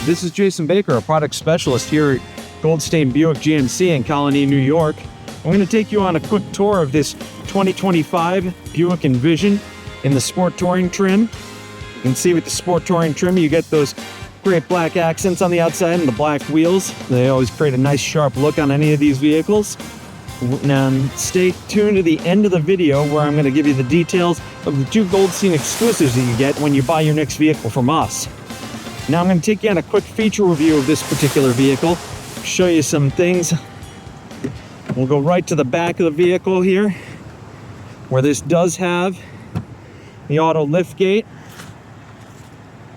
This is Jason Baker, a product specialist here at Goldstein Buick GMC in Colony, New York. I'm going to take you on a quick tour of this 2025 Buick Envision in the Sport Touring trim. You can see with the Sport Touring trim, you get those great black accents on the outside and the black wheels. They always create a nice sharp look on any of these vehicles. Now, stay tuned to the end of the video where I'm going to give you the details of the 2 Goldstein Exclusives that you get when you buy your next vehicle from us. Now I'm going to take you on a quick feature review of this particular vehicle, show you some things. We'll go right to the back of the vehicle here, where this does have the auto lift gate.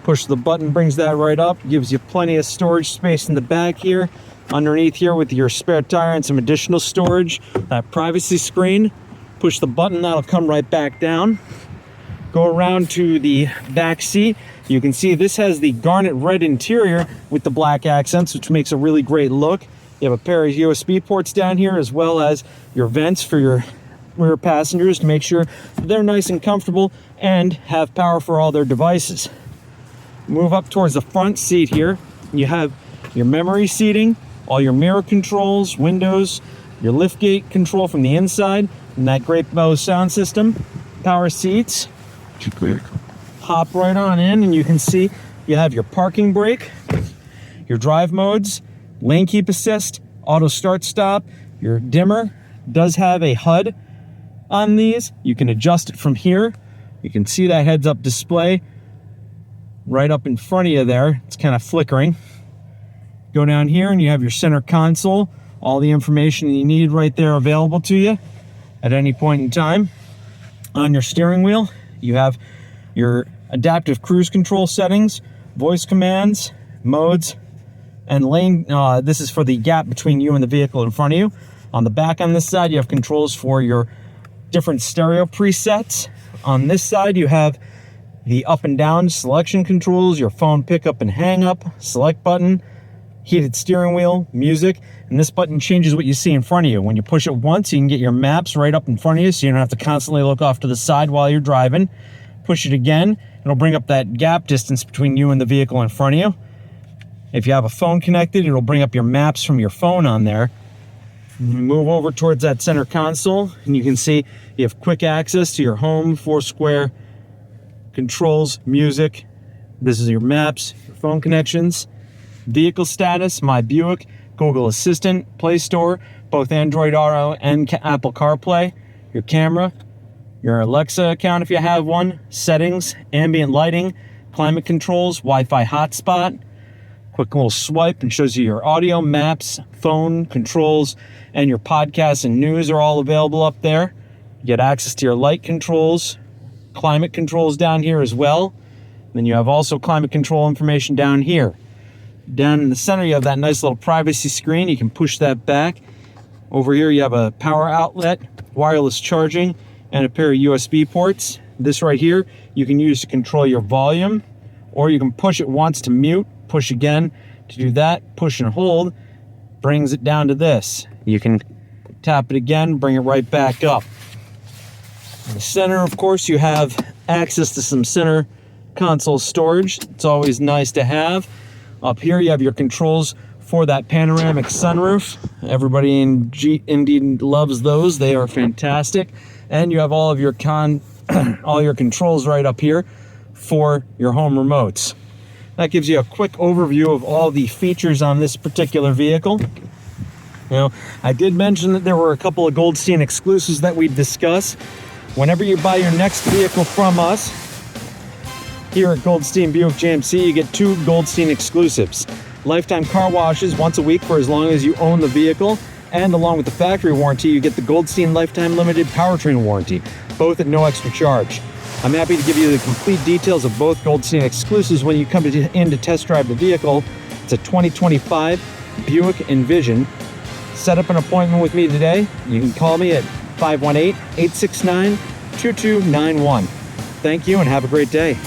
Push the button, brings that right up, gives you plenty of storage space in the back here. Underneath here with your spare tire and some additional storage. That privacy screen, push the button, that'll come right back down. Go around to the back seat. You can see this has the garnet red interior with the black accents, which makes a really great look. You have a pair of USB ports down here, as well as your vents for your rear passengers to make sure they're nice and comfortable and have power for all their devices. Move up towards the front seat here. You have your memory seating, all your mirror controls, windows, your liftgate control from the inside, and that great Bose sound system. Power seats. Hop right on in and you can see you have your parking brake, your drive modes, lane keep assist, auto start stop. Your dimmer does have a HUD on these. You can adjust it from here. You can see that heads up display right up in front of you there. It's kind of flickering. Go down here and you have your center console, all the information you need right there available to you at any point in time. On your steering wheel, you have your adaptive cruise control settings, voice commands, modes, and lane. This is for the gap between you and the vehicle in front of you. On the back on this side, you have controls for your different stereo presets. On this side, you have the up and down selection controls, your phone pickup and hang up, select button, heated steering wheel, music, and this button changes what you see in front of you. When you push it once, you can get your maps right up in front of you, so you don't have to constantly look off to the side while you're driving. Push it again, it'll bring up that gap distance between you and the vehicle in front of you. If you have a phone connected, it'll bring up your maps from your phone on there. Move over towards that center console, and you can see you have quick access to your home, Foursquare, controls, music. This is your maps, your phone connections, vehicle status, My Buick, Google Assistant, Play Store, both Android Auto and Apple CarPlay, your camera, your Alexa account if you have one, settings, ambient lighting, climate controls, Wi-Fi hotspot. Quick little swipe and shows you your audio, maps, phone, controls, and your podcasts and news are all available up there. You get access to your light controls, climate controls down here as well. Then you have also climate control information down here. Down in the center, you have that nice little privacy screen. You can push that back. Over here, you have a power outlet, wireless charging, and a pair of USB ports. This right here, you can use to control your volume, or you can push it once to mute, push again to do that, push and hold, brings it down to this. You can tap it again, bring it right back up. In the center, of course, you have access to some center console storage. It's always nice to have. Up here, you have your controls for that panoramic sunroof. Everybody indeed loves those. They are fantastic. And you have all of your all your controls right up here for your home remotes. That gives you a quick overview of all the features on this particular vehicle. You know, I did mention that there were a couple of Goldstein exclusives that we'd discuss. Whenever you buy your next vehicle from us, here at Goldstein Buick GMC, you get 2 Goldstein Exclusives. Lifetime car washes once a week for as long as you own the vehicle, and along with the factory warranty, you get the Goldstein Lifetime Limited Powertrain Warranty, both at no extra charge. I'm happy to give you the complete details of both Goldstein Exclusives when you come in to test drive the vehicle. It's a 2025 Buick Envision. Set up an appointment with me today. You can call me at 518-869-2291. Thank you and have a great day.